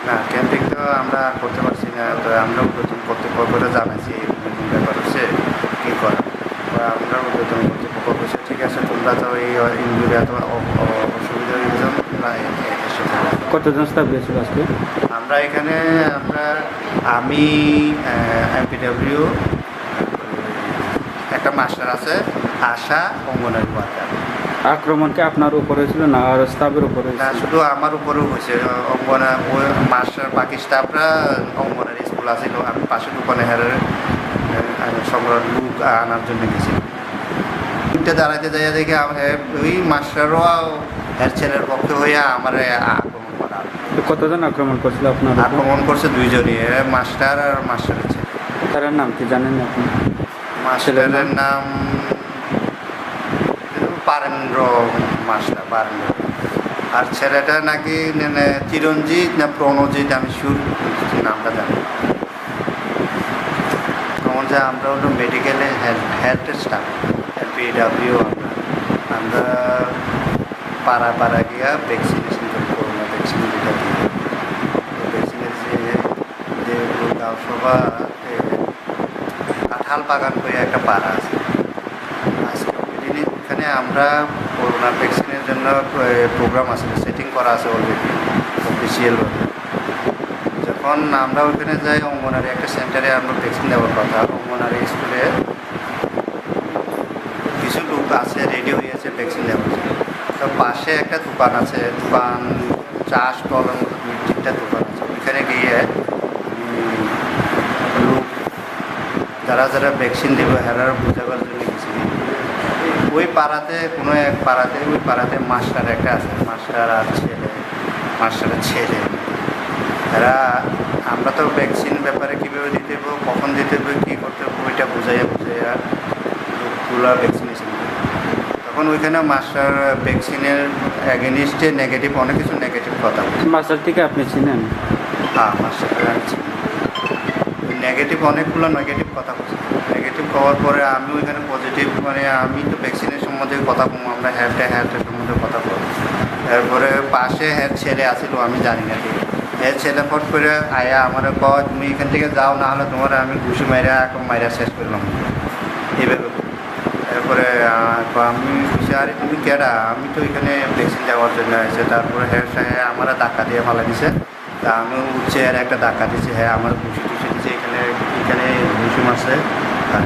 না, ক্যাম্পিং তো আমরা করতে পারছি না। তো আমরা উদ্বোধন কর্তৃপক্ষকে জানাইছি এরকম ব্যাপার হচ্ছে কী করা। আমরা উদ্বোধন কর্তৃপক্ষ বলছে ঠিক আছে, তোমরা তো এই ইনজুরি এত অসুবিধা হয়ে গেছে। কতজন স্টাফ গিয়েছিল আজকে? আমরা এখানে আমি এমপিডব্লিউ, একটা মাস্টার আছে, আশা, অঙ্গনারী ওয়ার্কার। আক্রমণকে আপনার উপর হয়েছিল না আর স্টাফের উপর না, শুধু আমার উপরেও হয়েছে। ওই মাস্টার, বাকি স্টাফরা অঙ্গনারী স্কুল আসছিল। আমি পাশে দোকানে সংগ্রহ লুক আনার জন্য গেছিলাম। দাঁড়াইতে যাইয়া দেখে ওই মাস্টারও এর ছেলের পক্ষে হইয়া আমার আক্রমণ করা। কতজন আক্রমণ করছিল আপনার? আক্রমণ করছে দুইজনই, মাস্টার আর মাস্টারের ছেলে। তার নাম কি জানেন আপনি? মাস্টারের নাম পারেন্দ্র মাস্টার, পারেন্দ্র। আর ছেলেটা নাকি চিরঞ্জিত না প্রণজিৎ, আমি সুর নামটা জানি। যেমন যে আমরা হলো মেডিকেলে হেলথ স্টাফ, এলপিডব্লিউ। আমরা পাড়া পাড়া গিয়া ভ্যাকসিনেশন করি, করোনা ভ্যাকসিন যেটা দিয়ে। ভ্যাকসিনের যে গাঁওসভা কাঁঠাল বাগান করে একটা পাড়া আছে, আজকে ওখানে আমরা করোনা ভ্যাকসিনের জন্য প্রোগ্রাম আছে, সেটিং করা আছে অলরেডি অফিসিয়ালভাবে। যখন আমরা ওইখানে যাই, অঙ্গনারী একটা সেন্টারে আমরা ভ্যাকসিন দেওয়ার কথা। অঙ্গনারী স্কুলে কিছু লোক আছে, রেডি হয়ে আছে ভ্যাকসিন দেওয়ার জন্য। তো পাশে একটা দোকান আছে, দোকান চা স্টলের মতো 2-3টা দোকান আছে। ওইখানে গিয়ে লোক যারা যারা ভ্যাকসিন দেবে হেরার বোঝাবার জন্য গেছি। ওই পাড়াতে, কোনো এক পাড়াতে, ওই পাড়াতে মাস্টার একটা আছে, মাস্টার আর ছেলে, মাস্টারের ছেলে। এরা আমরা তো ভ্যাকসিন ব্যাপারে কীভাবে দিতে হবে, কখন দিতে হবে, কী করতে হবে, ওইটা বুঝাইয়া লোকগুলা ভ্যাকসিনেশন করে। তখন ওইখানে মাস্টার ভ্যাকসিনের অ্যাগেনিস্টে নেগেটিভ, অনেক কিছু নেগেটিভ কথা বলছে। মাস্টার থেকে আপনি চিনেন? হ্যাঁ, মাস্টারটা আমি চিনি। নেগেটিভ, অনেকগুলো নেগেটিভ কথা বলছে। নেগেটিভ হওয়ার পরে আমি ওইখানে পজিটিভ, আমি তো ভ্যাকসিনের সম্বন্ধে কথা বলবো, আমরা হেলথের সম্বন্ধে কথা বলবো। তারপরে পাশে ছেলে আসিল, আমি জানি না ঠিক। ছেলে ফট করে আয়া আমার কয় তুমি এখান থেকে যাও, না হলে তোমার আমি ঘুষি মাইরা শেষ করলাম এইভাবে। তারপরে আমি আরে তুমি কেডা? আমি তো এখানে ভ্যাকসিন দেওয়ার জন্য আছে। তারপরে আমার ধাক্কা দিয়ে ফালা দিছে। তা আমি উঠছে আর একটা ধাক্কা দিচ্ছে, আমার ঘুষি টুষি দিচ্ছে, এখানে ঘুষি মারছে। আর